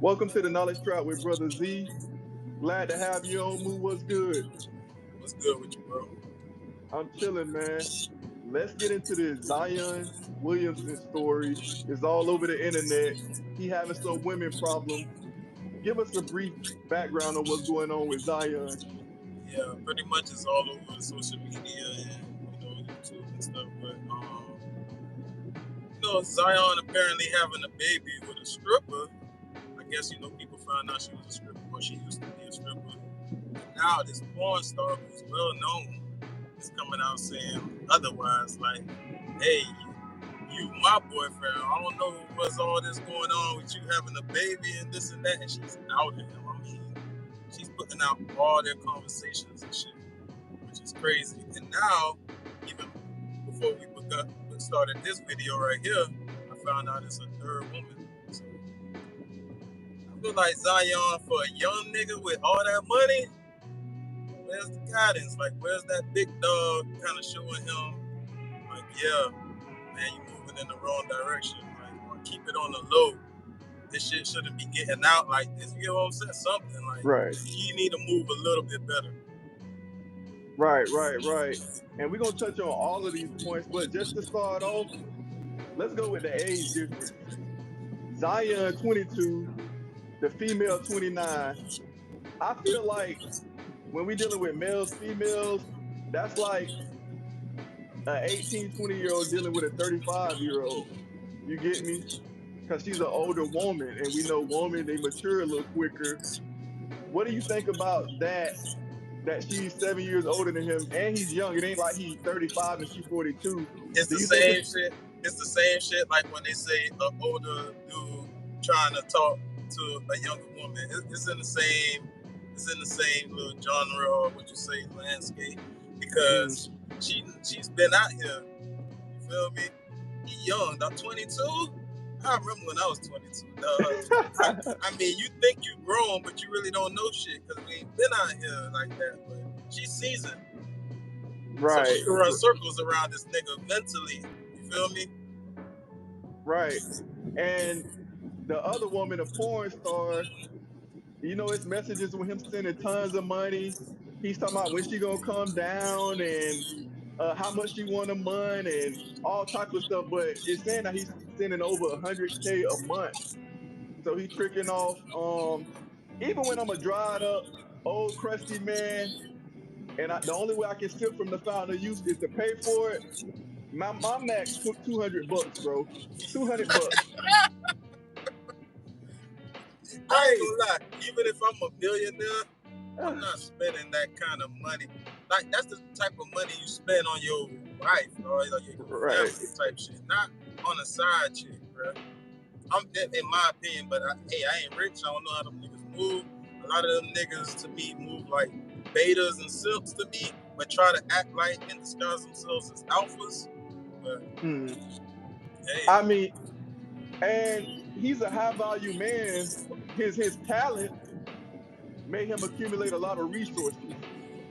Welcome to the Knowledge Trap with Brother Z. Glad to have you on. Moo, what's good? What's good with you, bro? I'm chilling, man. Let's get into this Zion Williamson story. It's all over the internet. He having some women problems. Give us a brief background on what's going on with Zion. Yeah, pretty much it's all over social media and YouTube and stuff. But Zion apparently having a baby with a stripper. I guess people found out she was a stripper, or she used to be a stripper. And now this porn star who's well known is coming out saying otherwise. Like, hey, you my boyfriend. I don't know what's all this going on with you having a baby and this and that. And she's outing him. I mean, she's putting out all their conversations and shit, which is crazy. And now, even before we started this video right here, I found out it's a third woman. So I feel like Zion, for a young nigga with all that money, where's the guidance? Like, where's that big dog kind of showing him, like, yeah, man, you moving in the wrong direction. Like, or keep it on the low. This shit shouldn't be getting out like this. You know what I'm saying? Something like, right. You need to move a little bit better. Right. And we're going to touch on all of these points, but just to start off, let's go with the age difference. Zion 22, the female 29. I feel like when we're dealing with males, females, that's like an 18, 20-year-old dealing with a 35-year-old. You get me? Because she's an older woman, and we know women, they mature a little quicker. What do you think about that she's 7 years older than him, and he's young? It ain't like he's 35 and she's 42. It's the same shit. It's the same shit like when they say an older dude trying to talk to a younger woman. It's in the same little genre, or what you say, landscape, because she's been out here. You feel me? He young. I'm 22. I remember when I was 22. I mean, you think you grown, but you really don't know shit because we ain't been out here like that. But she's seasoned. Right. So she can run circles around this nigga mentally. You feel me? Right. And the other woman, a porn star, it's messages with him sending tons of money. He's talking about when she gonna come down and how much she want a month and all type of stuff. But it's saying that he's sending over $100K a month. So he's tricking off. Even when I'm a dried up, old crusty man, and the only way I can sip from the fountain of youth is to pay for it. My max took $200, bro. $200. I ain't gonna lie. Even if I'm a millionaire, I'm not spending that kind of money. Like, that's the type of money you spend on your wife, or like your family type shit, not on a side chick, bro. I'm in my opinion, but I ain't rich. I don't know how them niggas move. A lot of them niggas to me move like betas and simps to me, but try to act like and disguise themselves as alphas. But hey. I mean, and he's a high value man. His talent made him accumulate a lot of resources.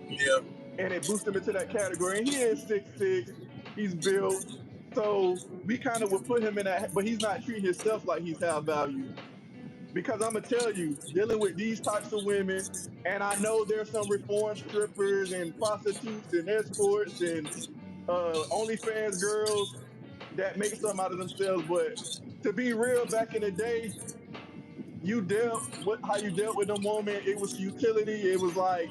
Yeah. And it boosted him into that category. And he is 6'6", he's built. So we kind of would put him in that, but he's not treating himself like he's high value. Because I'm going to tell you, dealing with these types of women, and I know there's some reform strippers and prostitutes and escorts and OnlyFans girls that make something out of themselves, but to be real, back in the day, how you dealt with them women, it was utility. It was like,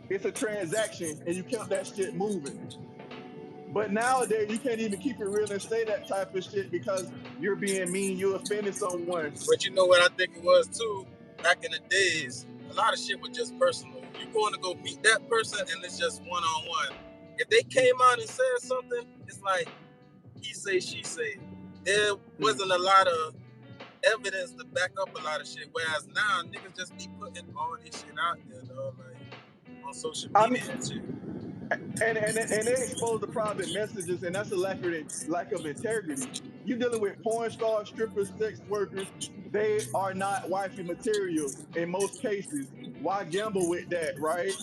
it's a transaction, and you kept that shit moving. But nowadays, you can't even keep it real and say that type of shit because you're being mean, you're offending someone. But you know what I think it was too? Back in the days, a lot of shit was just personal. You're going to go meet that person, and it's just one-on-one. If they came out and said something, it's like he say, she say. There wasn't a lot of evidence to back up a lot of shit. Whereas now, niggas just be putting all this shit out there, though, like on social media and shit. And they expose the private messages, and that's a lack of integrity. You're dealing with porn stars, strippers, sex workers. They are not wifey material in most cases. Why gamble with that, right?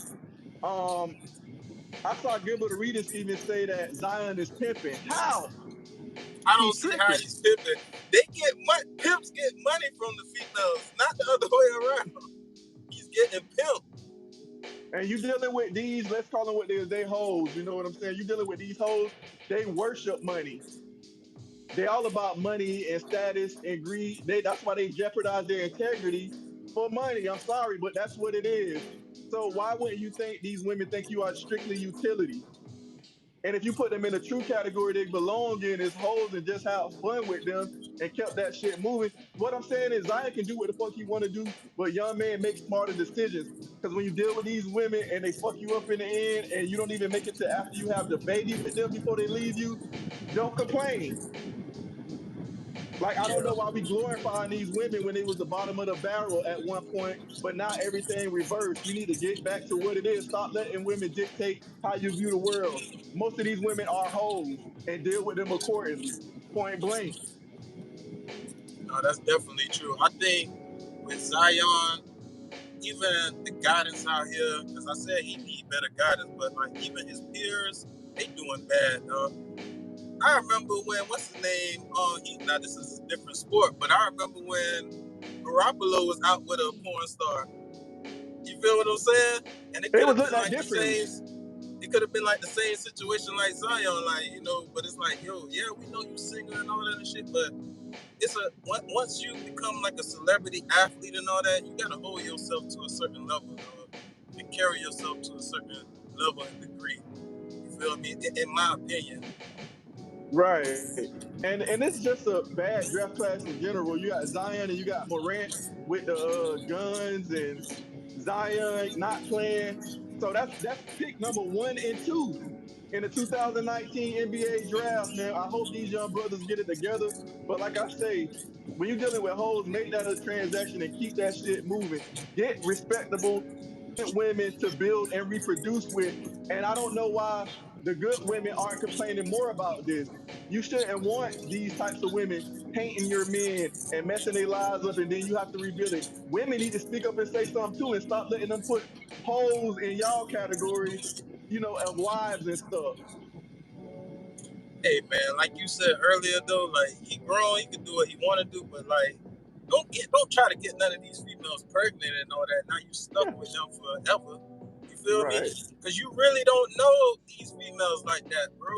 I saw Gilbert Arenas even say that Zion is pimping. How? I don't see how he's pimping. Pimps get money from the females, not the And you dealing with these, let's call them what they hoes, you know what I'm saying? You dealing with these hoes, they worship money. They all about money and status and greed. That's why they jeopardize their integrity for money. I'm sorry, but that's what it is. So why wouldn't you think these women think you are strictly utility? And if you put them in a true category they belong in is hoes and just have fun with them and kept that shit moving. What I'm saying is Zion can do what the fuck he want to do, but young men make smarter decisions. Because when you deal with these women and they fuck you up in the end and you don't even make it to after you have the baby with them before they leave you, don't complain. Like, I don't Yeah. know why we glorifying these women when they was the bottom of the barrel at one point, but now everything reversed. We need to get back to what it is. Stop letting women dictate how you view the world. Most of these women are hoes and deal with them accordingly. Point blank. No, that's definitely true. I think with Zion, even the guidance out here, because I said he need better guidance, but like even his peers, they doing bad, dog. I remember when what's his name? Now this is a different sport, but I remember when Garoppolo was out with a porn star. You feel what I'm saying? And it It could was have looked been like like the differently. same. It could have been like the same situation like Zion, like But it's like, yo, yeah, we know you single and all that and shit, but it's once you become like a celebrity athlete and all that, you gotta hold yourself to a certain level, dog, and carry yourself to a certain level and degree. You feel me? In my opinion. Right. And it's just a bad draft class in general. You got Zion and you got Morant with the guns and Zion not playing. So that's pick number 1 and 2 in the 2019 NBA draft, man. I hope these young brothers get it together. But like I say, when you're dealing with hoes, make that a transaction and keep that shit moving. Get respectable women to build and reproduce with. And I don't know why the good women aren't complaining more about this. You shouldn't want these types of women painting your men and messing their lives up, and then you have to rebuild it. Women need to speak up and say something too, and stop letting them put holes in y'all category, of wives and stuff. Hey man, like you said earlier though, like he grown, he can do what he want to do, but like don't try to get none of these females pregnant and all that. Now you stuck Yeah, with them forever. You feel me? right, Because you really don't know these females like that, bro.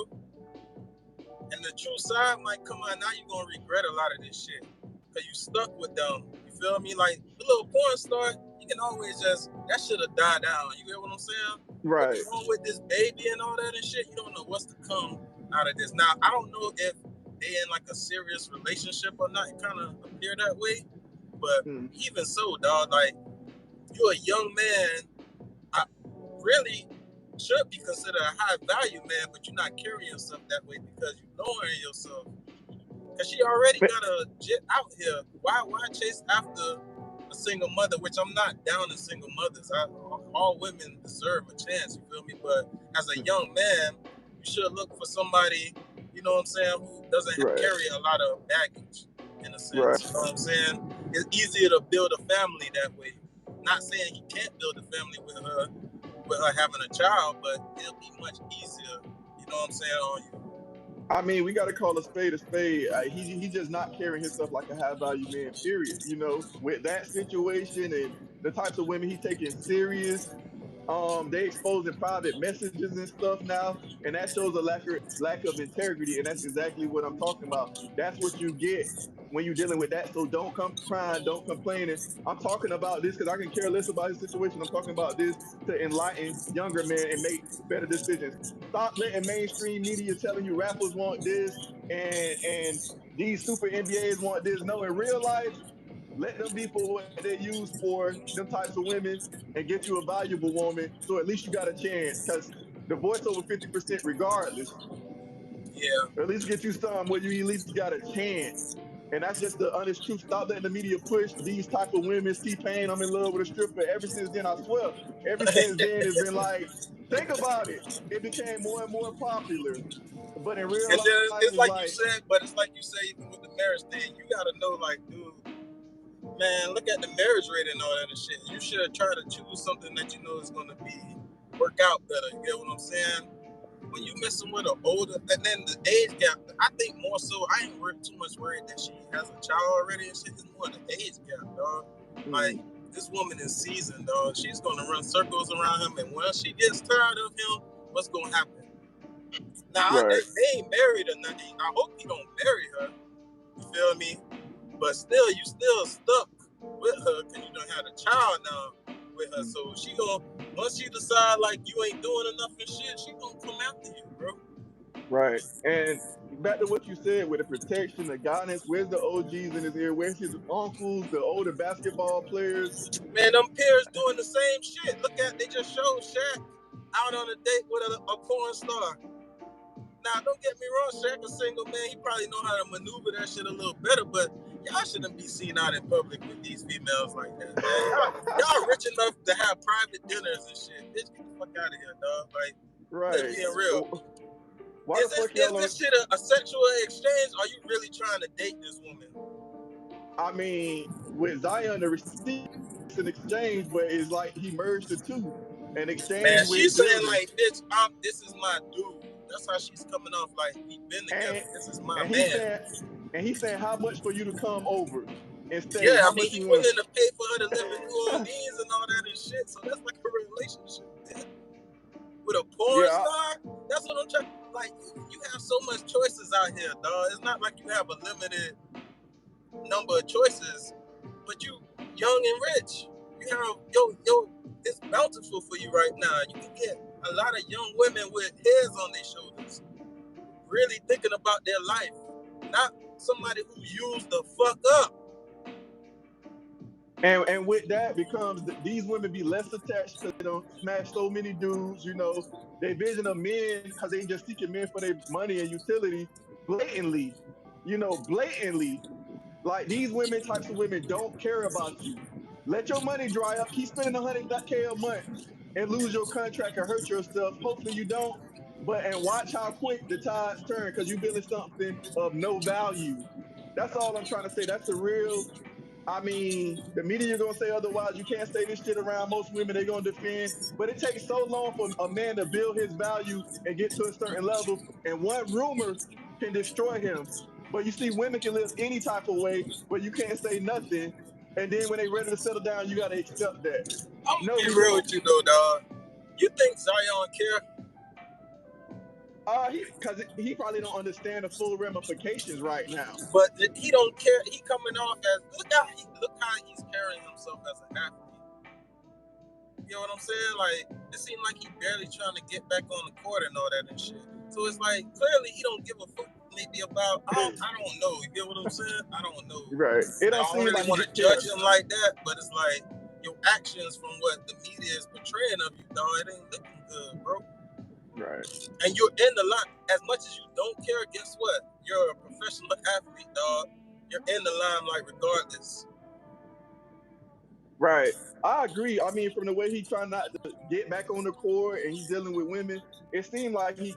And the true side might come out. Now you're gonna regret a lot of this shit because you stuck with them. You feel me? Like the little porn star, you can always just that should have died down. You get what I'm saying? But the right. one with this baby and all that and shit, you don't know what's to come out of this. Now I don't know if they in like a serious relationship or not. It kind of appear that way. But Hmm. even so, dog, like you're a young man. I really should be considered a high value man, but you're not carrying yourself that way because you're lowering yourself. Cause she already got a jet out here. Why chase after a single mother? Which I'm not down to single mothers. All women deserve a chance. You feel me? But as a young man, you should look for somebody. You know what I'm saying? Who doesn't Right, carry a lot of baggage, in a right. sense. You know what I'm saying? It's easier to build a family that way. Not saying he can't build a family with her having a child, but it'll be much easier. You know what I'm saying? On you. I mean, we got to call a spade a spade. He just not carrying himself like a high value man. Period. With that situation and the types of women he taking serious. They exposing private messages and stuff now, and that shows a lack of integrity, and that's exactly what I'm talking about. That's what you get when you're dealing with that. So don't come crying, don't complaining. I'm talking about this because I can care less about his situation. I'm talking about this to enlighten younger men and make better decisions. Stop letting mainstream media telling you rappers want this and these super NBAs want this. No, in real life, let them be for what they use for them types of women and get you a valuable woman. So at least you got a chance because the voice over 50% regardless. Yeah. Or at least get you some where you at least got a chance. And that's just the honest truth. Stop letting the media push these type of women. T-Pain, I'm in love with a stripper. Ever since then, I swear, ever since then, it's been like, think about it. It became more and more popular. But in real And life, then it's it's like like, you said, but it's like you say, even with the marriage thing, you gotta know, like, dude, man, look at the marriage rate and all that and shit. You should try to choose something that you know is gonna be work out better. You get what I'm saying? When you messing with an older, and then the age gap, I think more so. I ain't too much worried that she has a child already and shit. It's more the age gap, dog. Like mm, this woman is seasoned, dog. She's gonna run circles around him, and once she gets tired of him, what's gonna happen? Now Right. they ain't married or nothing. I hope he don't marry her. You feel me? But still, you still stuck with her because you done had a child now with her. So she gonna, once she decide like you ain't doing enough and shit, she gonna come after you, bro. Right. And back to what you said with the protection, the guidance, where's the OGs in his ear? Where's his uncles, the older basketball players? Man, them peers doing the same shit. Look at, they just showed Shaq out on a date with a porn star. Now, don't get me wrong, Shaq a single man. He probably know how to maneuver that shit a little better, but y'all shouldn't be seen out in public with these females like that, man. Y'all rich enough to have private dinners and shit. Bitch, get the fuck out of here, dog. Like, Right. being real. Why the fuck y'all is this shit a sexual exchange? Or are you really trying to date this woman? I mean, with Zion, the receipt is an exchange, but it's like he merged the two. An exchange Man, with she's saying building. like, bitch, this is my dude. That's how she's coming off like, we've been together. This is my man. He's saying, how much for you to come over and stay? Yeah, how I mean, much he's you willing want? to pay for her to live in New Orleans and all that and shit. So that's like a relationship, man. With a porn star, that's what I'm trying. Like, you have so much choices out here, dog. It's not like you have a limited number of choices, but you young and rich. You have it's bountiful for you right now. You can get a lot of young women with heads on their shoulders, really thinking about their life, not somebody who used the fuck up. And with that becomes these women be less attached because they don't smash so many dudes. You know, they vision of men because they just seeking men for their money and utility blatantly. You know, blatantly. Like these women, types of women don't care about you. Let your money dry up. Keep spending $100K a month and lose your contract and hurt yourself. Hopefully you don't. And watch how quick the tides turn because you're building something of no value. That's all I'm trying to say. That's the real. I mean, the media gonna say otherwise. You can't say this shit around most women. They're gonna defend. But it takes so long for a man to build his value and get to a certain level. And one rumor can destroy him. But you see, women can live any type of way, but you can't say nothing. And then when they ready to settle down, you gotta accept that. I'm gonna be real with you though, dog. You think Zion care? Because he probably don't understand the full ramifications right now. But he don't care. He coming off as look how he's carrying himself as an athlete. You know what I'm saying? Like it seemed like he barely trying to get back on the court and all that and shit. So it's like clearly he don't give a fuck maybe about I don't know. You get what I'm saying? I don't know. Right. It don't I seem don't really like want to judge him like that, but it's like your actions from what the media is portraying of you, dog, it ain't looking good, bro. Right. And you're in the line. As much as you don't care, guess what? You're a professional athlete, dog. You're in the limelight regardless. Right. I agree. I mean, from the way he's trying not to get back on the court and he's dealing with women, it seemed like he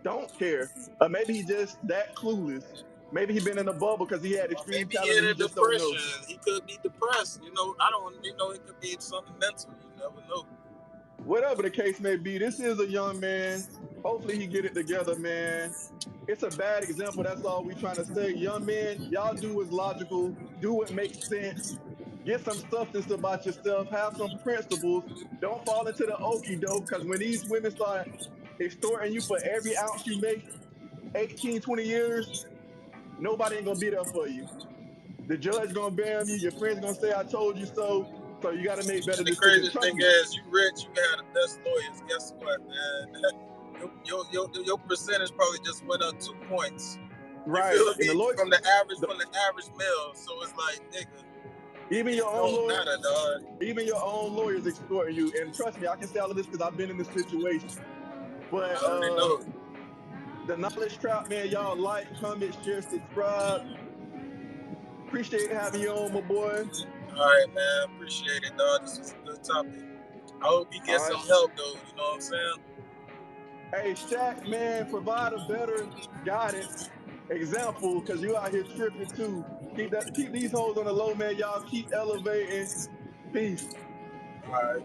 don't care. Or maybe he just that clueless. Maybe he been in a bubble because he had extreme maybe talent. He had a depression. He could be depressed. You know, it could be something mental. You never know. Whatever the case may be, this is a young man. Hopefully he get it together, man. It's a bad example. That's all we trying to say. Young men, y'all do what's logical. Do what makes sense. Get some substance about yourself. Have some principles. Don't fall into the okie doke because when these women start extorting you for every ounce you make, 18, 20 years, nobody ain't going to be there for you. The judge going to ban you. Your friends going to say, I told you so. So you got to make better decisions. The crazy thing is, you rich, you got the best lawyers. Guess what, man? Your percentage probably just went up 2 points. Right. And from the average male. So it's like, nigga. Even your own lawyers extorting you. And trust me, I can say all of this because I've been in this situation. But the knowledge trap, man, y'all like, comment, share, subscribe. Appreciate having you on, my boy. All right, man. Appreciate it, dog. This was a good topic. I hope he gets some help, though. You know what I'm saying? Hey, Shaq, man, provide a better guidance example because you out here tripping, too. Keep these hoes on the low, man. Y'all keep elevating. Peace. All right.